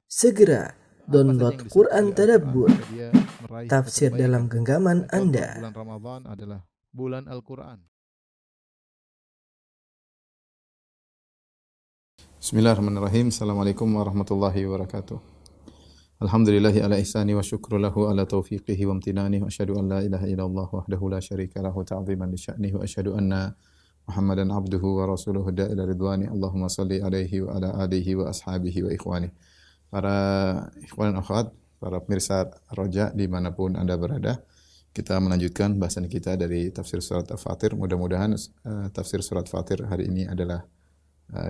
Segera download Quran Tadabbur, agar dia meraih tafsir kebaikan. dalam genggaman Contoh, Anda. bulan Ramadan adalah bulan Al-Quran. Bismillahirrahmanirrahim. Assalamualaikum warahmatullahi wabarakatuh. Alhamdulillahi ala ihsani wa syukru lahu ala taufiqihi wa amtinani wa asyhadu an la ilaha illallah wahdahu la syarika lahu ta'ziman li sya'nihi wa asyhadu anna Muhammadan abduhu wa rasuluhu da'ila ridwani. Allahumma salli alaihi wa ala alihi wa ashabihi wa ikhwani. Para ikhwan dan akhwat, para pemirsa Roja dimanapun Anda berada, kita melanjutkan bahasan kita dari tafsir surat Al-Fatir. Mudah-mudahan tafsir surat Fatir hari ini adalah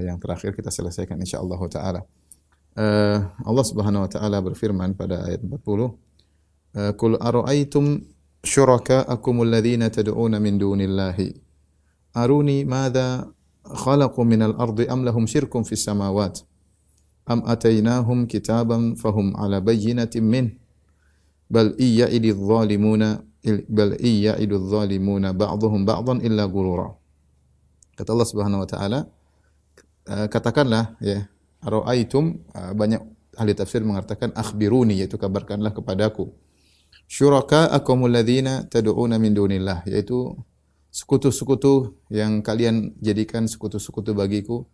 yang terakhir kita selesaikan insyaallah taala. Allah Subhanahu wa taala berfirman pada ayat 40, "Qul ara'aytum syuraka'akum alladhina tad'una min dunillahi aruni madza khalaqu minal ardi am lahum syirkun fis samawati am atainahum kitaban fahum 'ala bayyinatin min bal iyya'idudz zalimuna ba'dhum ba'dhan illa ghurura." Kata Allah Subhanahu wa taala, katakanlah ya, ara'aitum, banyak ahli tafsir mengatakan akhbiruni, yaitu kabarkanlah kepadaku, syuraka'akum alladzina tad'una min dunillah, yaitu sekutu-sekutu yang kalian jadikan sekutu-sekutu bagiku,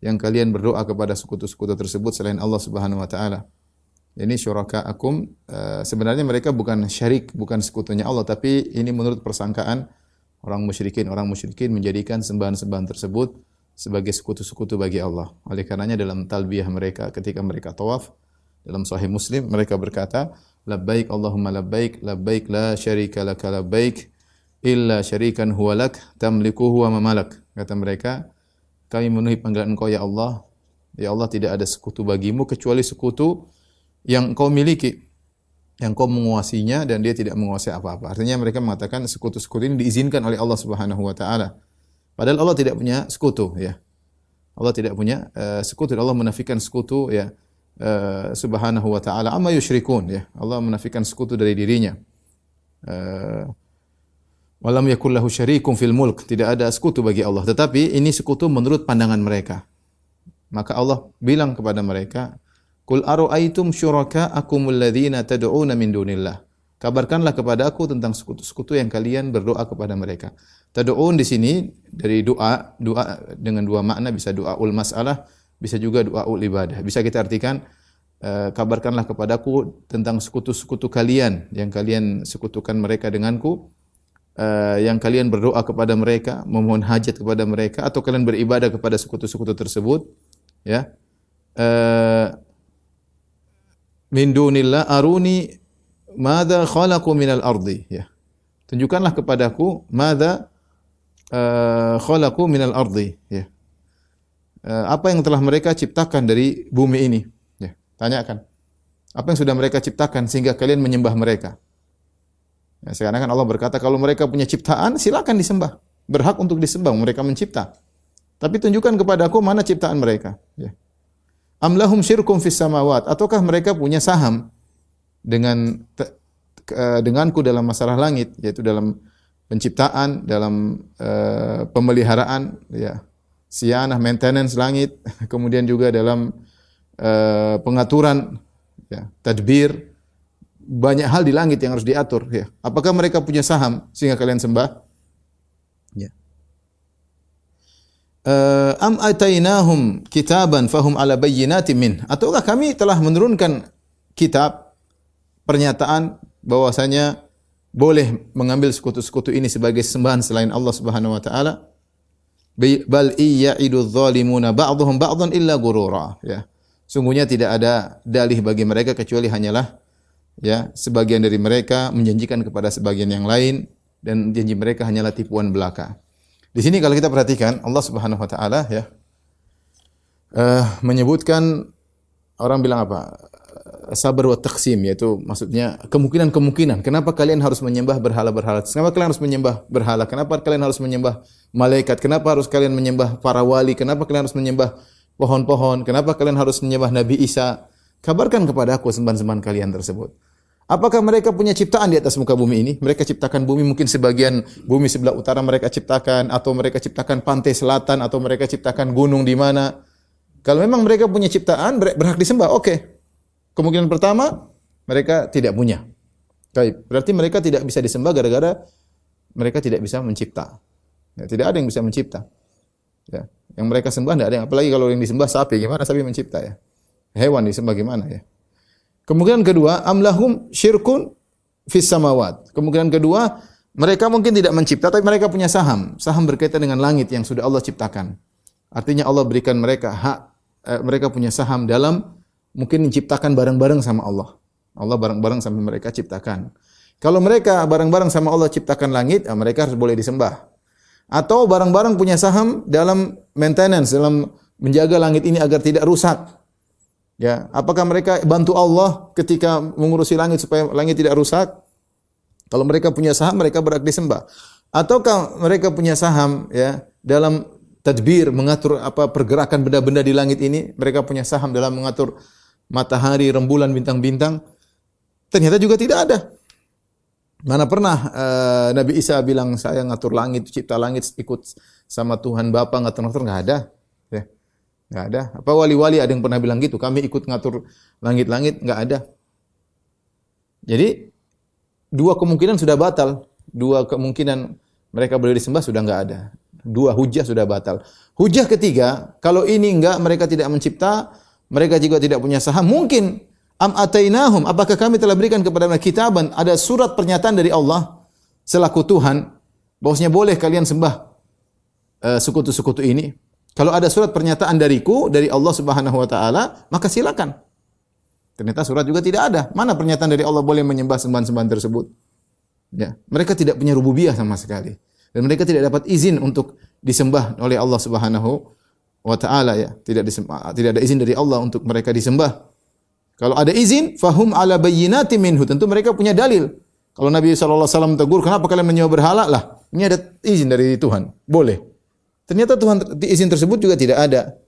yang kalian berdoa kepada sekutu-sekutu tersebut selain Allah Subhanahu wa taala. Ini syuraka'akum, sebenarnya mereka bukan syarik, bukan sekutunya Allah, tapi ini menurut persangkaan orang musyrikin menjadikan sembahan-sembahan tersebut sebagai sekutu-sekutu bagi Allah. Oleh karenanya dalam talbiyah mereka ketika mereka tawaf, dalam Sahih Muslim mereka berkata, labbaik Allahumma labbaik, labbaik la syarika laka labbaik illa syarikan huwa lak tamlikuhu wa ma malak. Kata mereka, kami memenuhi panggilan Engkau ya Allah tidak ada sekutu bagimu kecuali sekutu yang Engkau miliki, yang Engkau menguasinya dan dia tidak menguasai apa-apa. Artinya mereka mengatakan sekutu-sekutu ini diizinkan oleh Allah Subhanahu wa taala. Padahal Allah tidak punya sekutu ya. Allah tidak punya sekutu. Allah menafikan sekutu ya, Subhanahu wa taala. Amma yusyrikun ya. Allah menafikan sekutu dari dirinya. Walam yakul lahu syarikun fil mulk. Tidak ada sekutu bagi Allah. Tetapi ini sekutu menurut pandangan mereka. Maka Allah bilang kepada mereka, "Qul ara'aytum syuraka'akum alladzina tad'una min dunillah." Kabarkanlah kepada aku tentang sekutu-sekutu yang kalian berdoa kepada mereka. Tad'un di sini dari doa dengan dua makna, bisa doaul mas'alah, bisa juga doaul ibadah. Bisa kita artikan, kabarkanlah kepadaku tentang sekutu-sekutu kalian yang kalian sekutukan mereka denganku, yang kalian berdoa kepada mereka, memohon hajat kepada mereka, atau kalian beribadah kepada sekutu-sekutu tersebut, ya. Min dunillah aruni madza khalaqu minal ardi, ya. Tunjukkanlah kepadaku madza khalaqu minal ardi, ya. Apa yang telah mereka ciptakan dari bumi ini, ya. Tanyakan. Apa yang sudah mereka ciptakan sehingga kalian menyembah mereka? Ya, sekarang kan Allah berkata kalau mereka punya ciptaan silakan disembah. Berhak untuk disembah, mereka mencipta. Tapi tunjukkan kepadaku mana ciptaan mereka, ya. Am lahum syirkum fis samawat, ataukah mereka punya saham denganku dalam masalah langit, yaitu dalam penciptaan, dalam pemeliharaan, ya, sianah, maintenance langit, kemudian juga dalam pengaturan, ya, tadbir, banyak hal di langit yang harus diatur, ya. Apakah mereka punya saham sehingga kalian sembah? Ya. Am atainahum kitaban fahum ala bayyinatin min, ataukah kami telah menurunkan kitab, pernyataan bahwasanya boleh mengambil sekutu-sekutu ini sebagai sembahan selain Allah Subhanahu wa taala. Bal iyya'idudz zalimuna ba'dhum ba'dhan illa ghurura, ya. Sungguhnya tidak ada dalih bagi mereka kecuali hanyalah, ya, sebagian dari mereka menjanjikan kepada sebagian yang lain dan janji mereka hanyalah tipuan belaka. Di sini kalau kita perhatikan Allah Subhanahu wa taala, ya, menyebutkan, orang bilang apa? Sabar wa taqsim, yaitu maksudnya kemungkinan-kemungkinan. Kenapa kalian harus menyembah berhala-berhala? Kenapa kalian harus menyembah berhala? Kenapa kalian harus menyembah malaikat? Kenapa harus kalian menyembah para wali? Kenapa kalian harus menyembah pohon-pohon? Kenapa kalian harus menyembah Nabi Isa? Kabarkan kepada aku sembahan-sembahan kalian tersebut. Apakah mereka punya ciptaan di atas muka bumi ini? Mereka ciptakan bumi, mungkin sebagian bumi sebelah utara mereka ciptakan, atau mereka ciptakan pantai selatan, atau mereka ciptakan gunung di mana. Kalau memang mereka punya ciptaan berhak disembah, oke. Kemungkinan pertama, mereka tidak punya. Baik, berarti mereka tidak bisa disembah gara-gara mereka tidak bisa mencipta. Ya, tidak ada yang bisa mencipta. Ya, yang mereka sembah tidak ada yang, apalagi kalau yang disembah sapi, gimana sapi mencipta ya? Hewan disembah gimana ya? Kemungkinan kedua, amlahum syirkun fis samawat. Kemungkinan kedua, mereka mungkin tidak mencipta tapi mereka punya saham. Saham berkaitan dengan langit yang sudah Allah ciptakan. Artinya Allah berikan mereka hak, mereka punya saham dalam mungkin menciptakan barang-barang sama Allah. Allah barang-barang sampai mereka ciptakan. Kalau mereka barang-barang sama Allah ciptakan langit, mereka harus boleh disembah. Atau barang-barang punya saham dalam maintenance, dalam menjaga langit ini agar tidak rusak. Ya, apakah mereka bantu Allah ketika mengurusi langit supaya langit tidak rusak? Kalau mereka punya saham, mereka berhak disembah. Ataukah mereka punya saham ya dalam tadbir, mengatur apa pergerakan benda-benda di langit ini? Mereka punya saham dalam mengatur matahari, rembulan, bintang-bintang. Ternyata juga tidak ada. Mana pernah Nabi Isa bilang saya ngatur langit, cipta langit ikut sama Tuhan Bapa ngatur-ngatur, enggak ada. Ya. Enggak ada. Apa wali-wali ada yang pernah bilang gitu? Kami ikut ngatur langit-langit, enggak ada. Jadi dua kemungkinan sudah batal. Dua kemungkinan mereka boleh disembah sudah enggak ada. Dua hujah sudah batal. Hujah ketiga, kalau ini enggak, mereka tidak mencipta, mereka juga tidak punya saham, mungkin am atainahum, apakah kami telah berikan kepada mereka kitaban, ada surat pernyataan dari Allah selaku Tuhan bahwasanya boleh kalian sembah sekutu-sekutu ini. Kalau ada surat pernyataan dariku, dari Allah Subhanahu wa taala, maka silakan. Ternyata surat juga tidak ada. Mana pernyataan dari Allah boleh menyembah sembahan-sembahan tersebut? Ya, mereka tidak punya rububiyah sama sekali. Dan mereka tidak dapat izin untuk disembah oleh Allah Subhanahu wa taala ya. Tidak ada izin dari Allah untuk mereka disembah. Kalau ada izin, fahum ala bayyinati minhu, tentu mereka punya dalil. Kalau Nabi sallallahu alaihi wasallam tegur, kenapa kalian menyembah berhala? Lah, ini ada izin dari Tuhan. Boleh. Ternyata Tuhan izin tersebut juga tidak ada.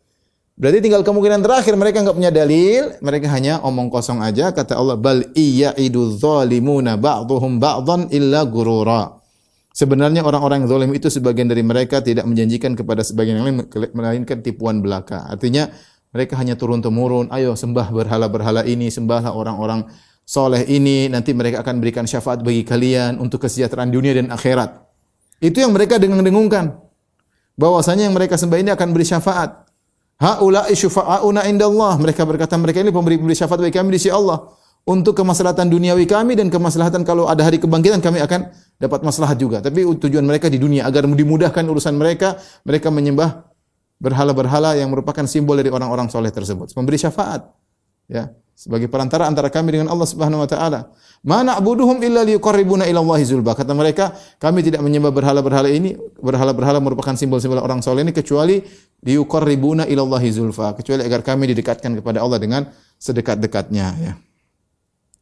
Berarti tinggal kemungkinan terakhir, mereka enggak punya dalil, mereka hanya omong kosong aja. Kata Allah, bal iyaidu zalimuna ba'dhum ba'dhan illa gurura. Sebenarnya orang-orang yang zalim itu sebagian dari mereka tidak menjanjikan kepada sebagian yang lain melainkan tipuan belaka. Artinya mereka hanya turun-temurun, ayo sembah berhala-berhala ini, sembahlah orang-orang soleh ini, nanti mereka akan berikan syafaat bagi kalian untuk kesejahteraan dunia dan akhirat. Itu yang mereka dengung-dengungkan. Bahwasanya yang mereka sembah ini akan beri syafaat. Haula'i syufa'auna indallah. Mereka berkata, mereka ini pemberi syafaat bagi kami di sisi Allah. Untuk kemaslahatan duniawi kami dan kemaslahatan kalau ada hari kebangkitan kami akan dapat maslahat juga. Tapi tujuan mereka di dunia agar dimudahkan urusan mereka, mereka menyembah berhala-berhala yang merupakan simbol dari orang-orang soleh tersebut. Memberi syafaat. Ya, sebagai perantara antara kami dengan Allah Subhanahu wa taala. Ma na'buduhum illa liyuqarribuna ila Allahi zulfa. Kata mereka, kami tidak menyembah berhala-berhala ini, berhala-berhala merupakan simbol-simbol orang soleh ini kecuali liyuqarribuna ila Allahi zulfa, kecuali agar kami didekatkan kepada Allah dengan sedekat-dekatnya ya.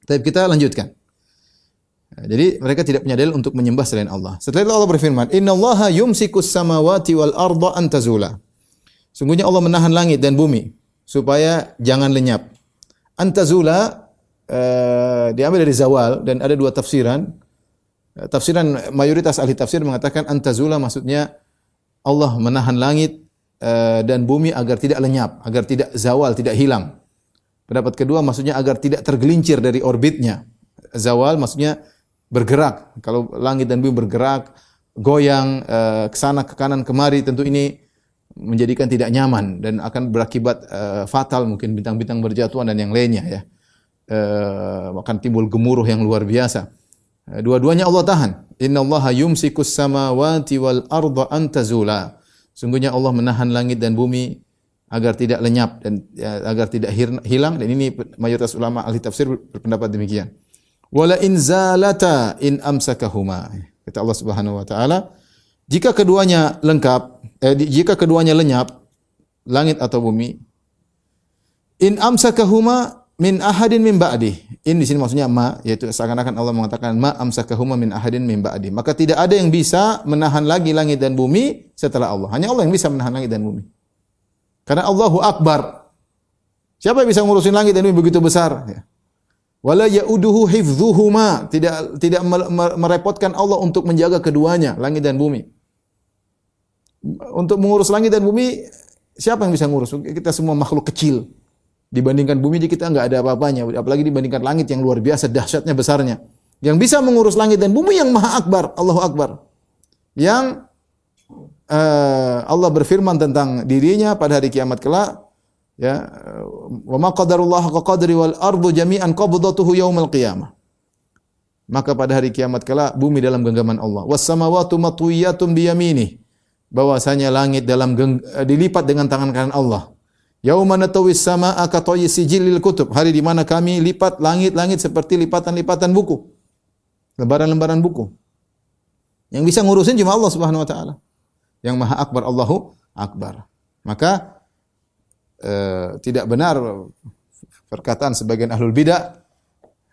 Tapi kita lanjutkan. Jadi mereka tidak punya dalil untuk menyembah selain Allah. Setelah itu Allah berfirman, "Innallaha yumsikus samawati wal arda an tazula." Sungguhnya Allah menahan langit dan bumi supaya jangan lenyap. Antazula diambil dari zawal dan ada dua tafsiran. Tafsiran mayoritas ahli tafsir mengatakan antazula maksudnya Allah menahan langit dan bumi agar tidak lenyap, agar tidak zawal, tidak hilang. Pendapat kedua maksudnya agar tidak tergelincir dari orbitnya. Zawal maksudnya bergerak. Kalau langit dan bumi bergerak, goyang ke sana ke kanan kemari, tentu ini menjadikan tidak nyaman dan akan berakibat fatal, mungkin bintang-bintang berjatuhan dan yang lainnya ya. Akan timbul gemuruh yang luar biasa. Dua-duanya Allah tahan. Innallaha yumsikus samawati wal arda an tazula. Sungguhnya Allah menahan langit dan bumi agar tidak lenyap dan agar tidak hilang, dan ini mayoritas ulama ahli tafsir berpendapat demikian. Wala in zalata in amsakahuma. Kata Allah Subhanahu wa taala, jika keduanya lengkap, jika keduanya lenyap, langit atau bumi, in amsakahuma min ahadin min ba'di. In di sini maksudnya ma, yaitu seakan-akan Allah mengatakan ma amsakahuma min ahadin min ba'di. Maka tidak ada yang bisa menahan lagi langit dan bumi setelah Allah. Hanya Allah yang bisa menahan langit dan bumi. Karena Allahu Akbar. Siapa yang bisa ngurusin langit dan bumi begitu besar? Ya. Wala ya'uduhu hifdhuhuma. Tidak merepotkan Allah untuk menjaga keduanya, langit dan bumi. Untuk mengurus langit dan bumi, siapa yang bisa ngurus? Kita semua makhluk kecil. Dibandingkan bumi kita nggak ada apa-apanya, apalagi dibandingkan langit yang luar biasa dahsyatnya besarnya. Yang bisa mengurus langit dan bumi yang Maha Akbar, Allahu Akbar. Yang Allah berfirman tentang dirinya pada hari kiamat kelak, ya, wa ma qadarullah haqqa qadri wal ardu jami'an qabdatuhu yaumil qiyamah. Maka pada hari kiamat kelak bumi dalam genggaman Allah. Was samawati matwiyatun bi yaminih. Bahwasanya langit dilipat dengan tangan kanan Allah. Yauma natawis samaa ka tayyi sijilil kutub. Hari di mana kami lipat langit-langit seperti lipatan-lipatan buku. Lembaran-lembaran buku. Yang bisa ngurusin cuma Allah Subhanahu wa taala. Yang Maha Akbar, Allahu Akbar. Maka tidak benar perkataan sebagian ahlul bidah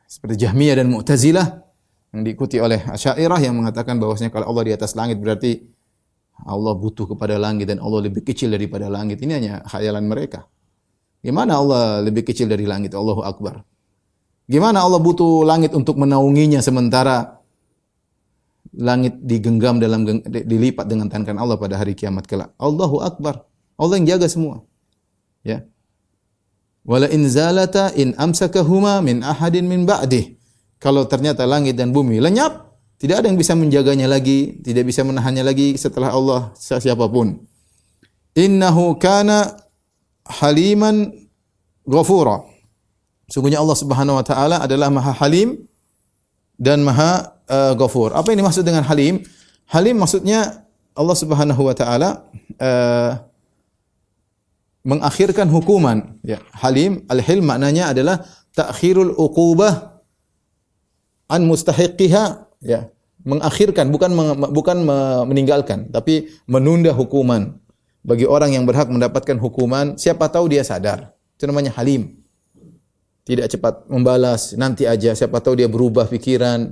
seperti Jahmiyah dan Mu'tazilah yang diikuti oleh Asy'ariyah yang mengatakan bahwasanya kalau Allah di atas langit berarti Allah butuh kepada langit dan Allah lebih kecil daripada langit. Ini hanya khayalan mereka. Gimana Allah lebih kecil dari langit? Allahu Akbar. Gimana Allah butuh langit untuk menaunginya sementara langit digenggam dilipat dengan tangan Allah pada hari kiamat kelak. Allahu Akbar. Allah yang jaga semua. Ya. Wala in zalata in amsakahuma min ahadin min ba'dih. Kalau ternyata langit dan bumi lenyap, tidak ada yang bisa menjaganya lagi, tidak bisa menahannya lagi setelah Allah siapapun. Innahu kana haliman ghafura. Sungguhnya Allah Subhanahu wa taala adalah Maha Halim dan Maha Ghafur. Apa ini maksud dengan Halim? Halim maksudnya Allah Subhanahu wa taala mengakhirkan hukuman. Ya, Halim, al-hilm maknanya adalah ta'khirul uqubah an mustahiqiha. Ya, mengakhirkan bukan meninggalkan, tapi menunda hukuman bagi orang yang berhak mendapatkan hukuman. Siapa tahu dia sadar. Itu namanya Halim. Tidak cepat membalas, nanti aja. Siapa tahu dia berubah pikiran.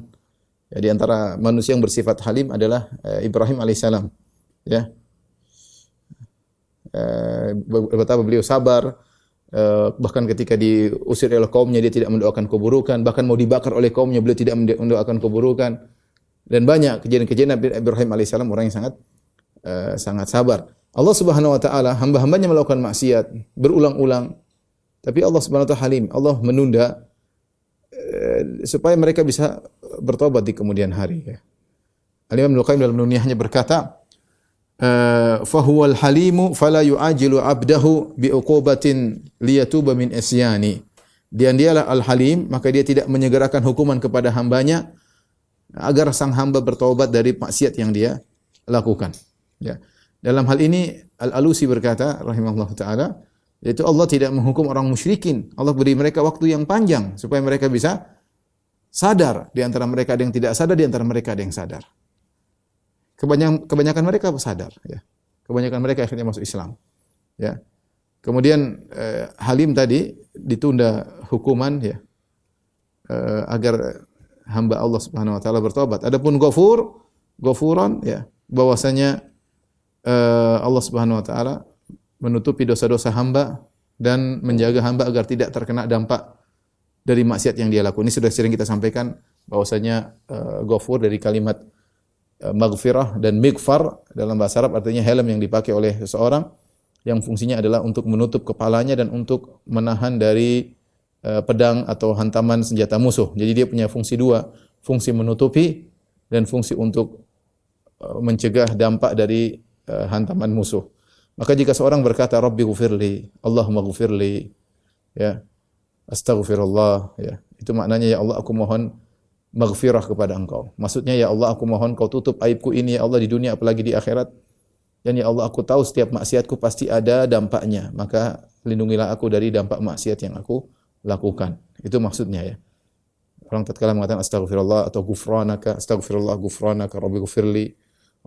Ya, di antara manusia yang bersifat Halim adalah Ibrahim alaihissalam. Ya, betapa beliau sabar. Bahkan ketika diusir oleh kaumnya dia tidak mendoakan keburukan, bahkan mau dibakar oleh kaumnya beliau tidak mendoakan keburukan, dan banyak kejadian-kejadian Nabi Ibrahim alaihissalam orang yang sangat sabar. Allah Subhanahu wa taala hamba-hambanya melakukan maksiat berulang-ulang, tapi Allah Subhanahu wa taala Halim. Allah menunda supaya mereka bisa bertobat di kemudian hari. Al-Imam Ibnu Qayyim dalam Nuniyahnya berkata, fahuwal halimu fala yu'ajilu 'abdahu bi'uqubatin liyatuba min isyani. Dialah al-halim, maka dia tidak menyegerakan hukuman kepada hambanya agar sang hamba bertobat dari maksiat yang dia lakukan. Ya. Dalam hal ini Al-Alusi berkata rahimahullah taala, yaitu Allah tidak menghukum orang musyrikin. Allah beri mereka waktu yang panjang supaya mereka bisa sadar. Di antara mereka ada yang tidak sadar, di antara mereka ada yang sadar. Kebanyakan mereka sadar, ya. Kebanyakan mereka akhirnya masuk Islam, ya. Kemudian Halim tadi ditunda hukuman, ya, agar hamba Allah Subhanahu wa taala bertobat. Adapun Ghafuran, ya, bahwasanya Allah Subhanahu wa taala menutupi dosa-dosa hamba dan menjaga hamba agar tidak terkena dampak dari maksiat yang dia lakukan. Ini sudah sering kita sampaikan bahwasanya Ghafur dari kalimat maghfirah dan mighfar dalam bahasa Arab artinya helm yang dipakai oleh seseorang yang fungsinya adalah untuk menutup kepalanya dan untuk menahan dari pedang atau hantaman senjata musuh. Jadi dia punya fungsi dua, fungsi menutupi dan fungsi untuk mencegah dampak dari hantaman musuh. Maka jika seorang berkata Rabbi ghufirli, Allahumma ghufirli, ya, astaghfirullah, ya, itu maknanya ya Allah aku mohon maghfirah kepada Engkau. Maksudnya ya Allah aku mohon Kau tutup aibku ini ya Allah di dunia apalagi di akhirat. Dan ya Allah aku tahu setiap maksiatku pasti ada dampaknya. Maka lindungilah aku dari dampak maksiat yang aku lakukan. Itu maksudnya, ya. Orang tatkala mengatakan astaghfirullah atau ghufranaka, astaghfirullah ghufranaka rabbi ghufirli,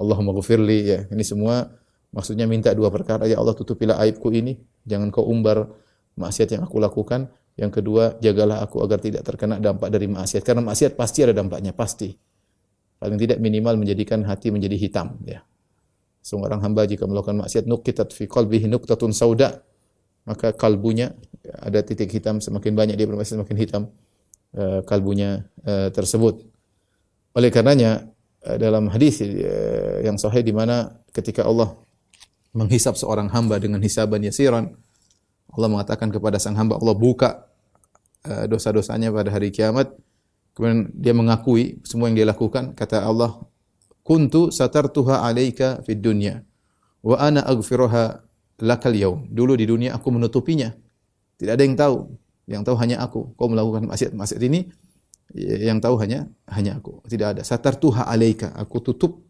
Allahumma ghufirli, ya. Ini semua maksudnya minta dua perkara. Ya Allah tutupilah aibku ini, jangan Kau umbar maksiat yang aku lakukan. Yang kedua, jagalah aku agar tidak terkena dampak dari maksiat. Karena maksiat pasti ada dampaknya, pasti. Paling tidak minimal menjadikan hati menjadi hitam, ya. Seorang hamba jika melakukan maksiat, nuqitat fi qalbihi nuqtatun sauda, maka kalbunya ada titik hitam, semakin banyak dia bermaksiat semakin hitam kalbunya tersebut. Oleh karenanya dalam hadis yang sahih di mana ketika Allah menghisab seorang hamba dengan hisaban yasiran, Allah mengatakan kepada sang hamba, Allah buka dosa-dosanya pada hari kiamat. Kemudian dia mengakui semua yang dia lakukan. Kata Allah, kuntu satartuha alaika fid dunya wa ana aghfiruha lakal yaum. Dulu di dunia aku menutupinya. Tidak ada yang tahu. Yang tahu hanya aku. Kau melakukan maksiat ini, yang tahu hanya aku. Tidak ada. Satartuha alaika. Aku tutup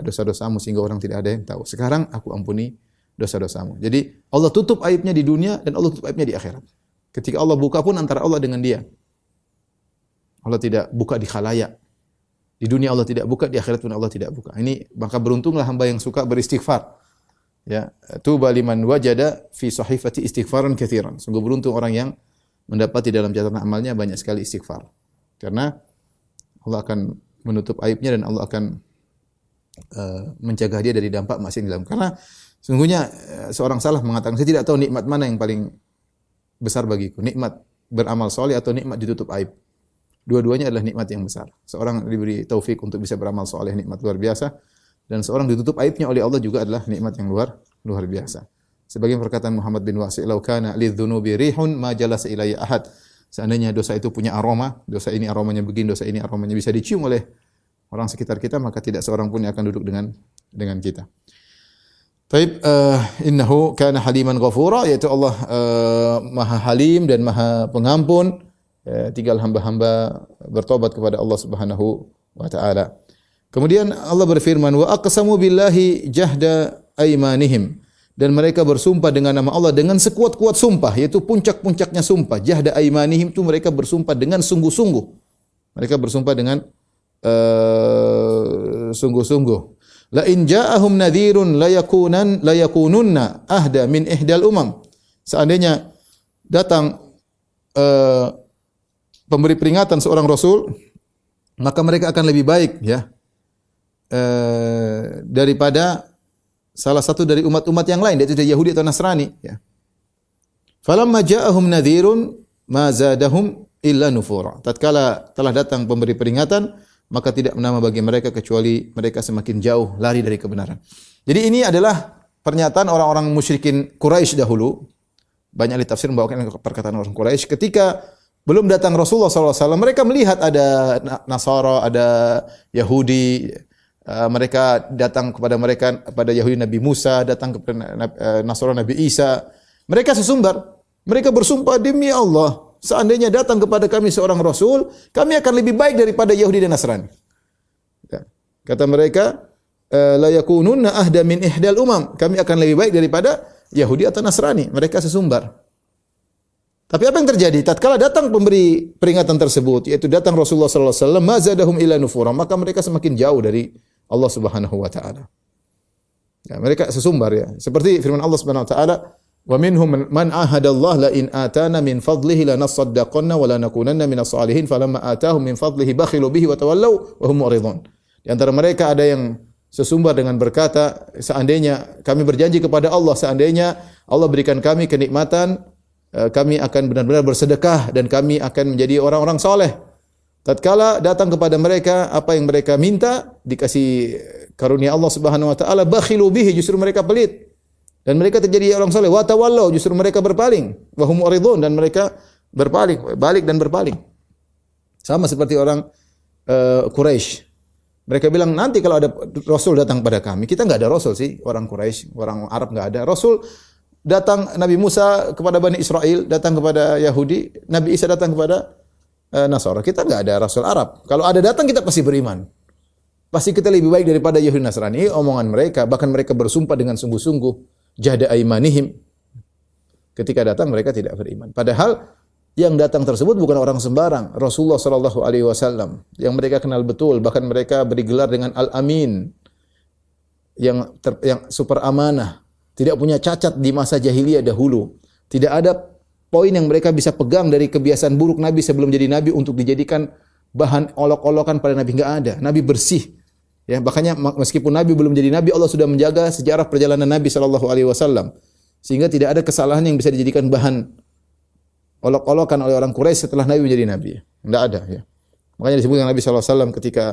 dosa-dosamu sehingga orang tidak ada yang tahu. Sekarang aku ampuni dosa-dosamu. Jadi Allah tutup aibnya di dunia dan Allah tutup aibnya di akhirat. Ketika Allah buka pun antara Allah dengan dia. Allah tidak buka di khalayak. Di dunia Allah tidak buka, di akhirat pun Allah tidak buka. Ini maka beruntunglah hamba yang suka beristighfar. Ya, tuba liman wajada fi sahifati istighfaran katsiran. Sungguh beruntung orang yang mendapati dalam catatan amalnya banyak sekali istighfar. Karena Allah akan menutup aibnya dan Allah akan mencegah dia dari dampak maksiat dalam. Karena sungguhnya seorang salaf mengatakan, saya tidak tahu nikmat mana yang paling besar bagiku, nikmat beramal soleh atau nikmat ditutup aib. Dua-duanya adalah nikmat yang besar. Seorang diberi taufik untuk bisa beramal soleh, nikmat luar biasa. Dan seorang ditutup aibnya oleh Allah juga adalah nikmat yang luar biasa. Sebagian perkataan Muhammad bin Wasi', "Lau kana lidzunubi rihun ma jalasa ilayya ahad." Seandainya dosa itu punya aroma, dosa ini aromanya begini, dosa ini aromanya bisa dicium oleh orang sekitar kita, maka tidak seorang pun yang akan duduk dengan kita. Taib, innahu kana haliman ghafura, yaitu Allah Maha Halim dan Maha Pengampun. Tinggal hamba-hamba bertobat kepada Allah Subhanahu wa taala. Kemudian Allah berfirman, wa aqsamu billahi jahda aimanihim, dan mereka bersumpah dengan nama Allah dengan sekuat-kuat sumpah, yaitu puncak-puncaknya sumpah. Jahda aimanihim itu mereka bersumpah dengan sungguh-sungguh. Mereka bersumpah dengan sungguh-sungguh. La in ja'ahum nadhirun layakununna ahda min ihdal umam. Seandainya datang pemberi peringatan seorang rasul, maka mereka akan lebih baik ya daripada salah satu dari umat-umat yang lain, yaitu Yahudi atau Nasrani ya. Falamma ja'ahum nadhirun ma zadahum illa nufura. Tatkala telah datang pemberi peringatan, maka tidak menambah bagi mereka kecuali mereka semakin jauh lari dari kebenaran. Jadi ini adalah pernyataan orang-orang musyrikin Quraisy dahulu. Banyak ahli tafsir membawakan perkataan orang Quraisy ketika belum datang Rasulullah SAW, mereka melihat ada Nasara, ada Yahudi, mereka datang kepada Yahudi Nabi Musa, datang kepada Nasara Nabi Isa. Mereka sesumbar, mereka bersumpah, demi Allah, seandainya datang kepada kami seorang Rasul, kami akan lebih baik daripada Yahudi dan Nasrani. Kata mereka, la yakununna ahda min ihdal umam, kami akan lebih baik daripada Yahudi atau Nasrani. Mereka sesumbar. Tapi apa yang terjadi? Tatkala datang pemberi peringatan tersebut, yaitu datang Rasulullah sallallahu alaihi wasallam, mazadahum ila nufura, maka mereka semakin jauh dari Allah Subhanahu wa taala. Ya, mereka sesumbar ya. Seperti firman Allah Subhanahu wa taala, "Wa minhum man ahadallah la in atana min fadlihi lanasaddaqanna wa lanakunanna minas salihin falamma atahum min fadlihi bakhilu bihi wa tawallaw wa hum mu'ridun." Di antara mereka ada yang sesumbar dengan berkata, seandainya kami berjanji kepada Allah, seandainya Allah berikan kami kenikmatan, kami akan benar-benar bersedekah dan kami akan menjadi orang-orang soleh. Tatkala datang kepada mereka apa yang mereka minta, dikasih karunia Allah Subhanahu wa taala, bakhilu bihi, justru mereka pelit. Dan mereka terjadi orang soleh, wa tawallau, justru mereka berpaling, wa hum mu'ridun, dan mereka balik dan berpaling. Sama seperti orang Quraisy. Mereka bilang, nanti kalau ada Rasul datang pada kami, kita enggak ada Rasul sih, orang Quraisy, orang Arab enggak ada. Rasul datang, Nabi Musa kepada Bani Israel, datang kepada Yahudi, Nabi Isa datang kepada Nasara. Kita enggak ada Rasul Arab. Kalau ada datang kita pasti beriman. Pasti kita lebih baik daripada Yahudi Nasrani. Ini omongan mereka, bahkan mereka bersumpah dengan sungguh-sungguh, jahda aimanihim. Ketika datang mereka tidak beriman. Padahal yang datang tersebut bukan orang sembarang, Rasulullah sallallahu alaihi wasallam yang mereka kenal betul, bahkan mereka beri gelar dengan Al-Amin. Yang super amanah. Tidak punya cacat di masa jahiliyah dahulu. Tidak ada poin yang mereka bisa pegang dari kebiasaan buruk Nabi sebelum jadi Nabi untuk dijadikan bahan olok-olokan pada Nabi. Enggak ada. Nabi bersih. Ya, makanya meskipun Nabi belum jadi Nabi, Allah sudah menjaga sejarah perjalanan Nabi sallallahu alaihi wasallam sehingga tidak ada kesalahan yang bisa dijadikan bahan olok-olokan oleh orang Quraisy setelah Nabi menjadi Nabi. Enggak ada ya. Makanya disebutkan Nabi sallallahu alaihi wasallam ketika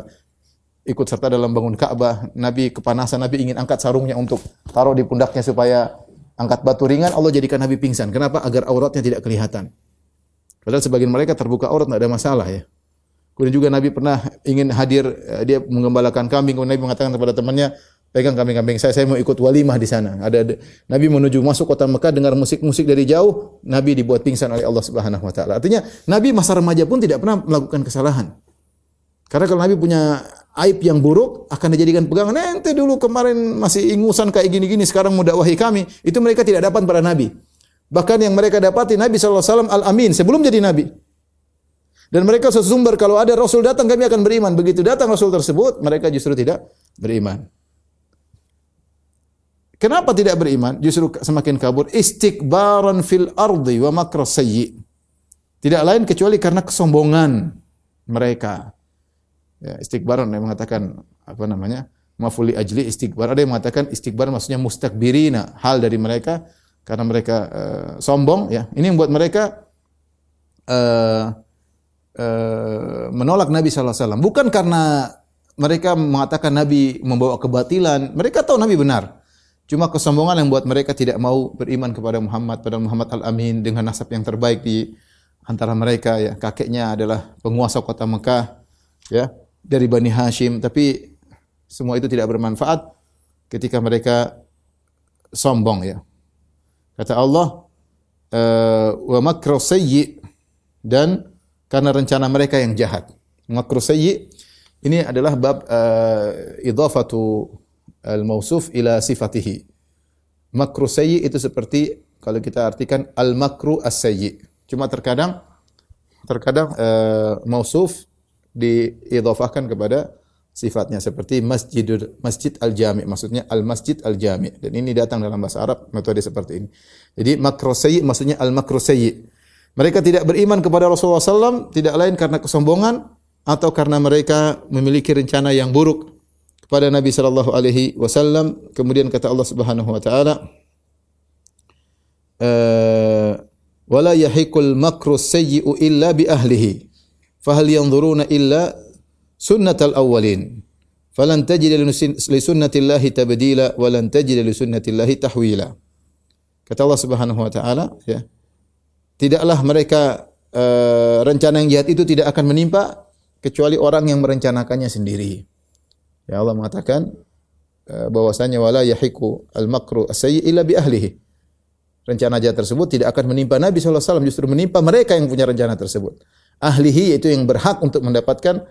ikut serta dalam bangun Ka'bah, Nabi kepanasan, Nabi ingin angkat sarungnya untuk taruh di pundaknya supaya angkat batu ringan, Allah jadikan Nabi pingsan. Kenapa? Agar auratnya tidak kelihatan. Padahal sebagian mereka terbuka aurat tidak ada masalah ya. Kemudian juga Nabi pernah ingin hadir, dia menggembalakan kambing. Kemudian Nabi mengatakan kepada temannya, pegang kambing-kambing saya mau ikut walimah di sana. Nabi menuju masuk kota Mekah dengar musik-musik dari jauh, Nabi dibuat pingsan oleh Allah Subhanahu wa taala. Artinya Nabi masa remaja pun tidak pernah melakukan kesalahan. Karena kalau Nabi punya aib yang buruk akan dijadikan pegangan. Ente dulu kemarin masih ingusan kayak gini-gini, sekarang mau dakwahi kami. Itu mereka tidak dapat pada Nabi. Bahkan yang mereka dapati Nabi SAW Al-Amin sebelum jadi Nabi. Dan mereka sesumber kalau ada Rasul datang kami akan beriman. Begitu datang Rasul tersebut mereka justru tidak beriman. Kenapa tidak beriman? Justru semakin kabur. Istikbaran fil ardi wa makra sayyi. Tidak lain kecuali karena kesombongan mereka. Ya, istikbaran yang mengatakan apa namanya? Mafuli ajli istikbar. Ada yang mengatakan istikbar maksudnya mustakbirina, hal dari mereka karena mereka sombong ya. Ini yang buat mereka menolak Nabi sallallahu alaihi wasallam. Bukan karena mereka mengatakan Nabi membawa kebatilan. Mereka tahu Nabi benar. Cuma kesombongan yang buat mereka tidak mau beriman kepada Muhammad, pada Muhammad Al-Amin dengan nasab yang terbaik di antara mereka ya. Kakeknya adalah penguasa kota Mekah ya, dari Bani Hashim, tapi semua itu tidak bermanfaat ketika mereka sombong ya. Kata Allah, wa makru sayyi, dan karena rencana mereka yang jahat. Makru sayyi ini adalah bab idhafatu al-mausuf ila sifatihi. Makru sayyi itu seperti kalau kita artikan al-makru as-sayyi. Cuma terkadang mausuf diidhafahkan kepada sifatnya seperti masjid al-jami, maksudnya al-masjid al-jami. Dan ini datang dalam bahasa Arab metode seperti ini. Jadi makru sayyi maksudnya al-makru sayyi. Mereka tidak beriman kepada Rasulullah SAW tidak lain karena kesombongan atau karena mereka memiliki rencana yang buruk kepada Nabi sallallahu alaihi wasallam. Kemudian kata Allah Subhanahu wa taala, wala yahiqul makru sayyi'u illa bi ahlihi fahal yanzuruna illa sunnatal awwalin falan tajida li sunnatillahi tabdila wa lan tajida li sunnatillahi tahwila. Kata Allah Subhanahu wa taala ya, tidaklah mereka rencana yang jahat itu tidak akan menimpa kecuali orang yang merencanakannya sendiri. Ya, Allah mengatakan bahwasanya wala yahiqu al-makru as-sayyi illa bi ahlihi. Rencana jahat tersebut tidak akan menimpa Nabi sallallahu alaihi wasallam, justru menimpa mereka yang punya rencana tersebut. Ahlihi yaitu yang berhak untuk mendapatkan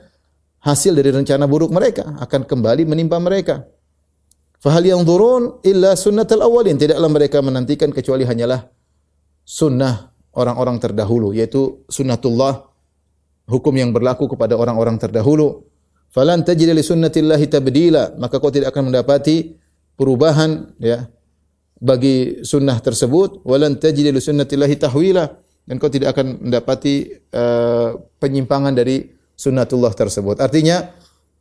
hasil dari rencana buruk mereka akan kembali menimpa mereka. Fahal yanzurun illa sunnatal awwalin, tidaklah mereka menantikan kecuali hanyalah sunnah orang-orang terdahulu, yaitu sunnatullah, hukum yang berlaku kepada orang-orang terdahulu. Falan tajida li sunnatillahi tabdila, maka kau tidak akan mendapati perubahan ya bagi sunnah tersebut. Walan tajida li sunnatillahi tahwila, dan kau tidak akan mendapati penyimpangan dari sunnatullah tersebut. Artinya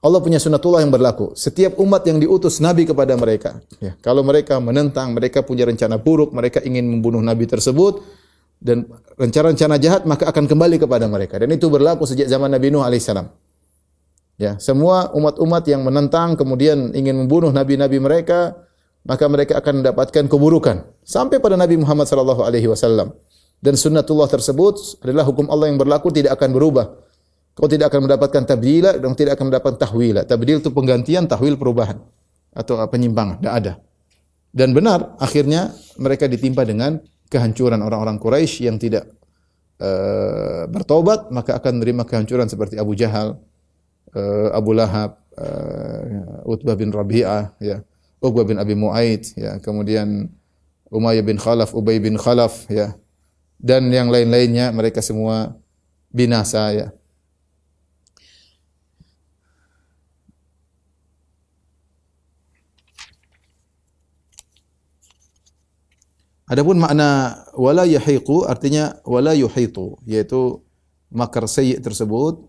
Allah punya sunnatullah yang berlaku. Setiap umat yang diutus Nabi kepada mereka, ya, kalau mereka menentang, mereka punya rencana buruk, mereka ingin membunuh Nabi tersebut dan rencana-rencana jahat, maka akan kembali kepada mereka. Dan itu berlaku sejak zaman Nabi Nuh alaihissalam. Ya, semua umat-umat yang menentang kemudian ingin membunuh nabi-nabi mereka, maka mereka akan mendapatkan keburukan sampai pada Nabi Muhammad sallallahu alaihi wasallam. Dan sunnatullah tersebut adalah hukum Allah yang berlaku, tidak akan berubah. Kau tidak akan mendapatkan tabdila dan tidak akan mendapatkan tahwila. Tabdil itu penggantian, tahwil perubahan atau penyimpangan, tidak ada. Dan benar, akhirnya mereka ditimpa dengan kehancuran orang-orang Quraisy yang tidak bertobat, maka akan menerima kehancuran seperti Abu Jahal, Abu Lahab, Utbah bin Rabi'ah, ya, Uqbah bin Abi Mu'aid, ya, kemudian Umayyah bin Khalaf, Ubay bin Khalaf, ya, dan yang lain-lainnya, mereka semua binasa, ya. Adapun makna wala yahiqu artinya wala yuhitu, yaitu makar sayyi tersebut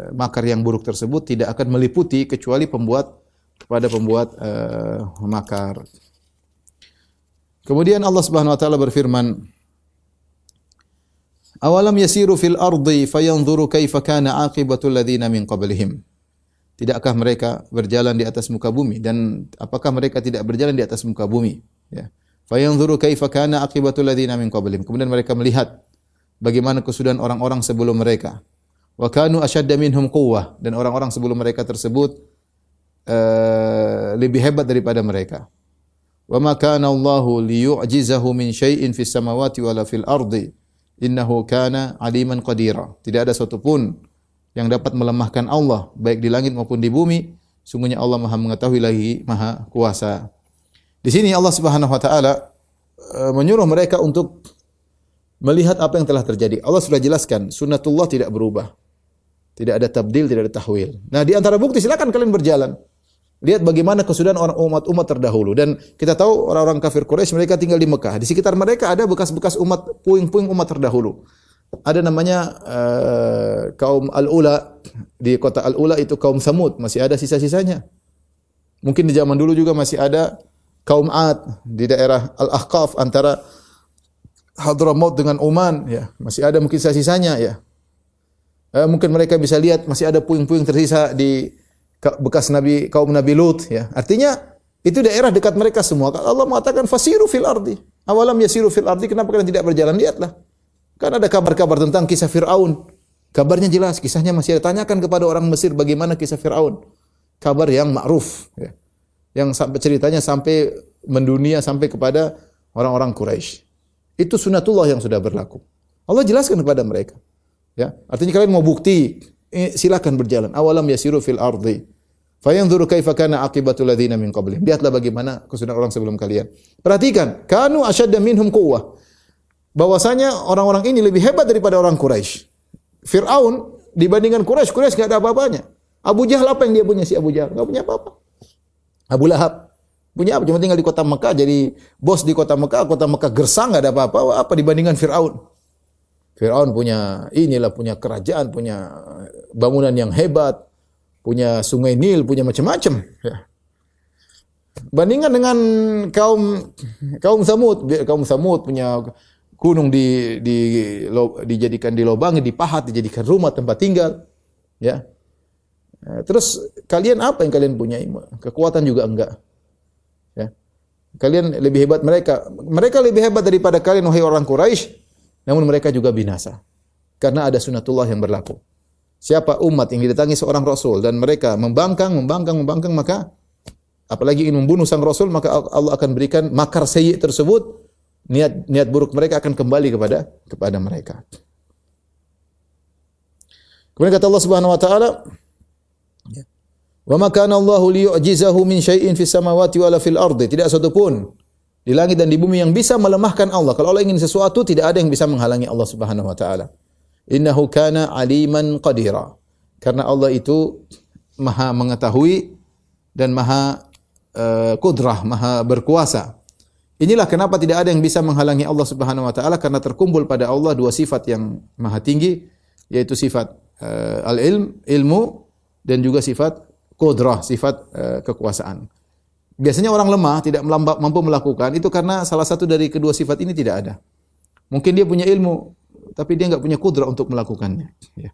makar yang buruk tersebut tidak akan meliputi kecuali pembuat makar. Kemudian Allah Subhanahu wa taala berfirman, awalam yasiru fil ardi fayanzuru kaifa kana aqibatul ladzina min qablihim. tidakkah mereka berjalan di atas muka bumi dan apakah mereka tidak berjalan di atas muka bumi? Ya. Fayanzuru kaifa kana aqibatul ladzina min qablihim. Kemudian mereka melihat bagaimana kesudahan orang-orang sebelum mereka. Wa kanu ashadda minhum quwwah, dan orang-orang sebelum mereka tersebut lebih hebat daripada mereka. Wa ma kana Allahu liyu'jizahu min syai'in fis samawati wala fil ardi innahu kana aliman qadira. Tidak ada satu pun yang dapat melemahkan Allah baik di langit maupun di bumi. Sungguhnya Allah Maha mengetahui lagi Maha kuasa. Di sini Allah Subhanahu wa taala menyuruh mereka untuk melihat apa yang telah terjadi. Allah sudah jelaskan, sunnatullah tidak berubah. Tidak ada tabdil, tidak ada tahwil. Nah, di antara bukti silakan kalian berjalan. Lihat bagaimana kesudahan orang umat-umat terdahulu, dan kita tahu orang-orang kafir Quraisy mereka tinggal di Mekah. Di sekitar mereka ada bekas-bekas umat, puing-puing umat terdahulu. Ada namanya kaum Al-Ula, di kota Al-Ula itu kaum Samud, masih ada sisa-sisanya. Mungkin di zaman dulu juga masih ada kaum Ad di daerah Al-Ahqaf antara Hadramaut dengan Oman, ya, masih ada mungkin sisa-sisanya, ya. Mungkin mereka bisa lihat masih ada puing-puing tersisa di bekas kaum Nabi Lut, ya. Artinya itu daerah dekat mereka semua. Allah mengatakan fasiru fil ardi. Awalam yasiru fil ardi, kenapa kalian tidak berjalan? Lihatlah. Kan ada kabar-kabar tentang kisah Firaun. Kabarnya jelas, kisahnya masih ada. Tanyakan kepada orang Mesir bagaimana kisah Firaun. Kabar yang ma'ruf, ya. Yang sampai ceritanya sampai mendunia sampai kepada orang-orang Quraisy. Itu sunnatullah yang sudah berlaku. Allah jelaskan kepada mereka. Ya, artinya kalian mau bukti, silakan berjalan. Awalam yasiru fil ardi fayanzuru kaifa kana aqibatul ladzina min qablihim. Lihatlah bagaimana kesudahan orang sebelum kalian. Perhatikan, kanu asyadda minhum quwwah. Bahwasanya orang-orang ini lebih hebat daripada orang Quraisy. Firaun dibandingkan Quraisy enggak ada apa-apanya. Abu Jahal apa yang dia punya, si Abu Jahal? Enggak punya apa-apa. Abu Lahab punya apa? Cuma tinggal di kota Mekah, jadi bos di kota Mekah gersang, enggak ada apa-apa. Apa dibandingkan Firaun? Firaun punya punya kerajaan, punya bangunan yang hebat, punya sungai Nil, punya macam-macam. Ya. Bandingkan dengan kaum Samud. Kaum Samud punya gunung dijadikan dilobangi, dipahat, dijadikan rumah tempat tinggal. Ya. Terus kalian apa yang kalian punya? Kekuatan juga enggak. Ya. Kalian lebih hebat mereka. Mereka lebih hebat daripada kalian, wahai orang Quraisy. Namun mereka juga binasa. Karena ada sunnatullah yang berlaku. Siapa umat yang didatangi seorang Rasul dan mereka membangkang, maka apalagi ingin membunuh sang Rasul, maka Allah akan berikan makar sayyi tersebut, niat buruk mereka akan kembali kepada mereka. Kemudian kata Allah Subhanahu wa taala, "Wa ma kana Allahu liyu'jizahu min syai'in fis samawati wala fil ardi." Tidak satu pun di langit dan di bumi yang bisa melemahkan Allah. Kalau Allah ingin sesuatu, tidak ada yang bisa menghalangi Allah Subhanahu wa taala. Innahu kana aliman qadira. Karena Allah itu Maha mengetahui dan Maha kudrah, Maha berkuasa. Inilah kenapa tidak ada yang bisa menghalangi Allah Subhanahu wa taala, karena terkumpul pada Allah dua sifat yang maha tinggi, yaitu sifat ilmu, dan juga sifat kudrah, sifat kekuasaan. Biasanya orang lemah tidak mampu melakukan itu karena salah satu dari kedua sifat ini tidak ada. Mungkin dia punya ilmu, tapi dia enggak punya kudrah untuk melakukannya. Ya.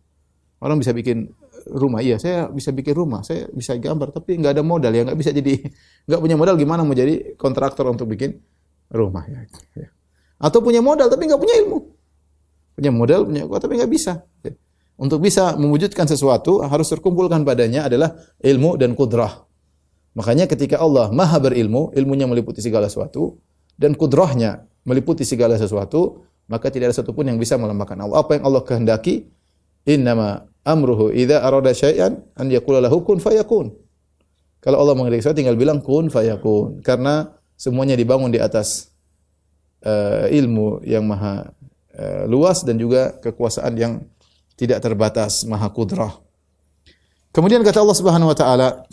Orang bisa bikin rumah, iya saya bisa bikin rumah, saya bisa gambar, tapi enggak ada modal, ya enggak bisa jadi, enggak punya modal gimana mau jadi kontraktor untuk bikin rumah. Ya. Atau punya modal tapi enggak punya ilmu. Punya modal, punya kuat tapi enggak bisa. Ya. Untuk bisa mewujudkan sesuatu harus terkumpulkan padanya adalah ilmu dan kudrah. Makanya ketika Allah Maha berilmu, ilmunya meliputi segala sesuatu, dan kudrahnya meliputi segala sesuatu, maka tidak ada satupun yang bisa melemahkan Allah. Apa yang Allah kehendaki, innama amruhu idza arada syai'an an yaqula lahu kun fayakun. Kalau Allah menghendaki sesuatu tinggal bilang kun fayakun. Karena semuanya dibangun di atas ilmu yang maha luas dan juga kekuasaan yang tidak terbatas, maha kudrah. Kemudian kata Allah Subhanahu wa taala,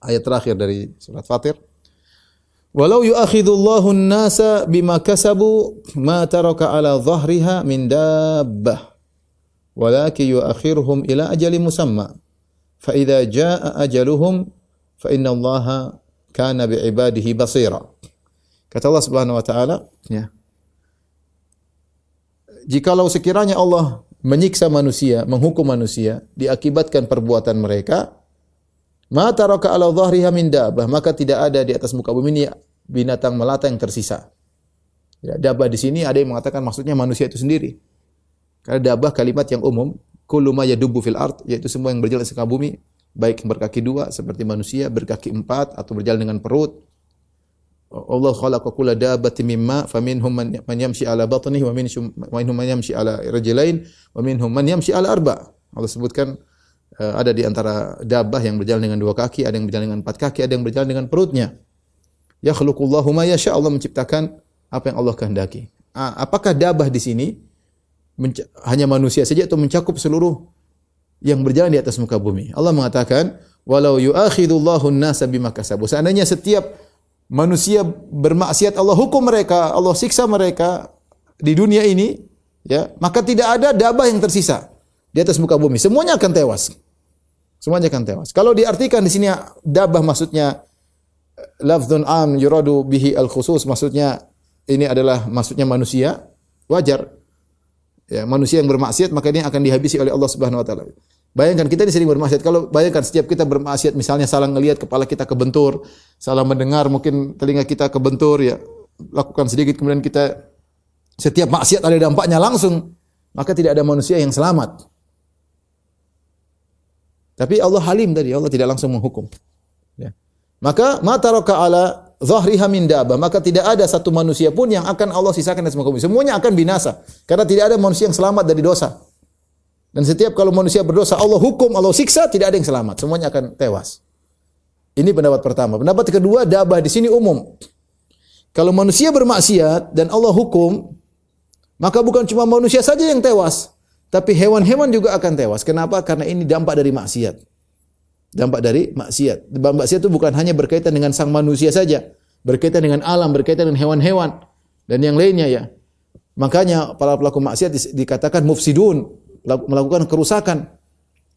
ayat terakhir dari surat Fatir, "Walau yu'akhidullahu an-nasa bima kasabu ma taraka 'ala dhahriha min dabbah, walakin yu'akhiruhum ila ajalin musamma, fa idza jaa'a ajaluhum fa innallaha kana bi'ibadihi basira." Kata Allah Subhanahu wa taala, ya. Jikalau sekiranya Allah menyiksa manusia, menghukum manusia diakibatkan perbuatan mereka, ma taraka ala dhahriha min dabbah, maka tidak ada di atas muka bumi ini binatang melata yang tersisa. Ya, dabbah di sini ada yang mengatakan maksudnya manusia itu sendiri. Karena dabbah kalimat yang umum, kullu ma yadubbu fil ard, yaitu semua yang berjalan di muka bumi, baik yang berkaki dua seperti manusia, berkaki empat atau berjalan dengan perut. Allah khalaqa kulla dabbatin mimma faminhum man yamshi ala batnihi wa minhum man yamshi ala rijlain wa minhum man yamshi ala arba'. Allah sebutkan ada di antara dabbah yang berjalan dengan dua kaki, ada yang berjalan dengan empat kaki, ada yang berjalan dengan perutnya. Yakhluqullahu ma yasha, Allah menciptakan apa yang Allah kehendaki. Apakah dabbah di sini hanya manusia saja atau mencakup seluruh yang berjalan di atas muka bumi? Allah mengatakan, walau yu'akhidullahu an-nasa bima kasabu. Seandainya setiap manusia bermaksiat, Allah hukum mereka, Allah siksa mereka di dunia ini, ya, maka tidak ada dabbah yang tersisa di atas muka bumi. Semuanya akan tewas. Semuanya akan tewas. Kalau diartikan di sini dabbah maksudnya lafdzun am yuradu bihi al-khusus, maksudnya ini adalah maksudnya manusia, wajar. Ya, manusia yang bermaksiat maka ini akan dihabisi oleh Allah Subhanahu wa taala. Bayangkan kita ini sering bermaksiat. Kalau bayangkan setiap kita bermaksiat, misalnya salah ngelihat kepala kita kebentur, salah mendengar mungkin telinga kita kebentur, ya, lakukan sedikit kemudian kita setiap maksiat ada dampaknya langsung, maka tidak ada manusia yang selamat. Tapi Allah halim tadi, Allah tidak langsung menghukum. Ya. Maka ma taraka ala dhahriha min dabbah, maka tidak ada satu manusia pun yang akan Allah sisakan dari muka bumi. Semuanya akan binasa karena tidak ada manusia yang selamat dari dosa. Dan setiap kalau manusia berdosa, Allah hukum, Allah siksa, tidak ada yang selamat. Semuanya akan tewas. Ini pendapat pertama. Pendapat kedua, dabbah di sini umum. Kalau manusia bermaksiat dan Allah hukum, maka bukan cuma manusia saja yang tewas, tapi hewan-hewan juga akan tewas. Kenapa? Karena ini dampak dari maksiat. Dampak dari maksiat. Maksiat itu bukan hanya berkaitan dengan sang manusia saja, berkaitan dengan alam, berkaitan dengan hewan-hewan dan yang lainnya, ya. Makanya para pelaku maksiat dikatakan mufsidun, melakukan kerusakan.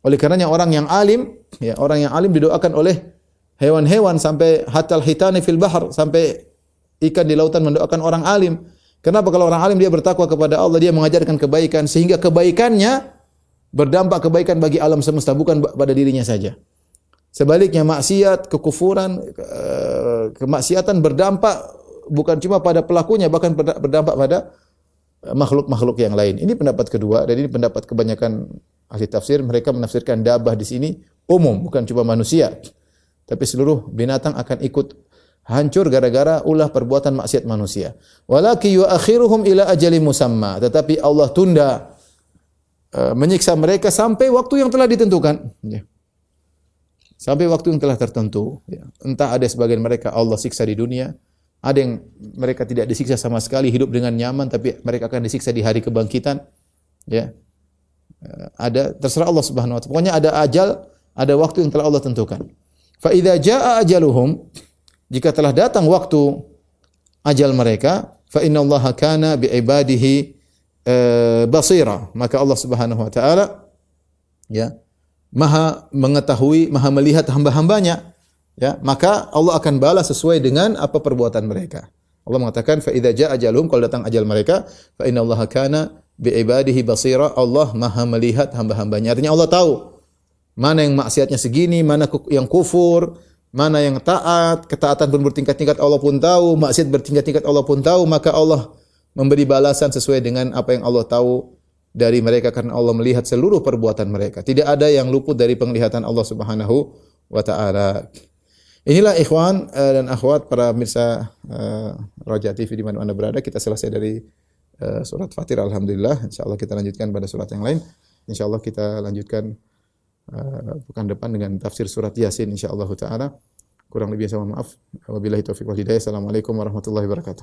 Oleh karenanya orang yang alim, ya, orang yang alim didoakan oleh hewan-hewan sampai hatal hitani fil bahr, sampai ikan di lautan mendoakan orang alim. Kenapa? Kalau orang alim dia bertakwa kepada Allah, dia mengajarkan kebaikan sehingga kebaikannya berdampak kebaikan bagi alam semesta, bukan pada dirinya saja. Sebaliknya maksiat, kekufuran, kemaksiatan berdampak bukan cuma pada pelakunya, bahkan berdampak pada makhluk-makhluk yang lain. Ini pendapat kedua dan ini pendapat kebanyakan ahli tafsir. Mereka menafsirkan dabbah di sini umum, bukan cuma manusia, tapi seluruh binatang akan ikut hancur gara-gara ulah perbuatan maksiat manusia. Walaki yuakhiruhum ila ajali musamma, tetapi Allah tunda menyiksa mereka sampai waktu yang telah ditentukan. Ya. Sampai waktu yang telah tertentu. Ya. Entah ada sebagian mereka Allah siksa di dunia, ada yang mereka tidak disiksa sama sekali, hidup dengan nyaman, tapi mereka akan disiksa di hari kebangkitan. Ya. Ada, terserah Allah Subhanahu wa taala. Pokoknya ada ajal, ada waktu yang telah Allah tentukan. Fa idza jaa ajaluhum, jika telah datang waktu ajal mereka, fa innallaha kana bi ibadihi basira, maka Allah Subhanahu wa taala, ya, Maha mengetahui, Maha melihat hamba-hambanya, ya, maka Allah akan balas sesuai dengan apa perbuatan mereka. Allah mengatakan fa idza jaa ajaluhum, kalau datang ajal mereka, fa innallaha kana bi ibadihi basira, Allah Maha melihat hamba-hambanya. Artinya Allah tahu mana yang maksiatnya segini, mana yang kufur, mana yang taat. Ketaatan pun bertingkat-tingkat, Allah pun tahu. Maksiat bertingkat-tingkat, Allah pun tahu. Maka Allah memberi balasan sesuai dengan apa yang Allah tahu dari mereka, karena Allah melihat seluruh perbuatan mereka. Tidak ada yang luput dari penglihatan Allah Subhanahu wa taala. Inilah ikhwan dan akhwat para pemirsa Raja TV di mana Anda berada, kita selesai dari surat Fatir, alhamdulillah. Insyaallah kita lanjutkan pada surat yang lain. Insyaallah kita lanjutkan pekan depan dengan tafsir surat Yasin insyaallah taala. Kurang lebih saya mohon maaf. Wabillahi taufiq wal hidayah. Assalamualaikum warahmatullahi wabarakatuh.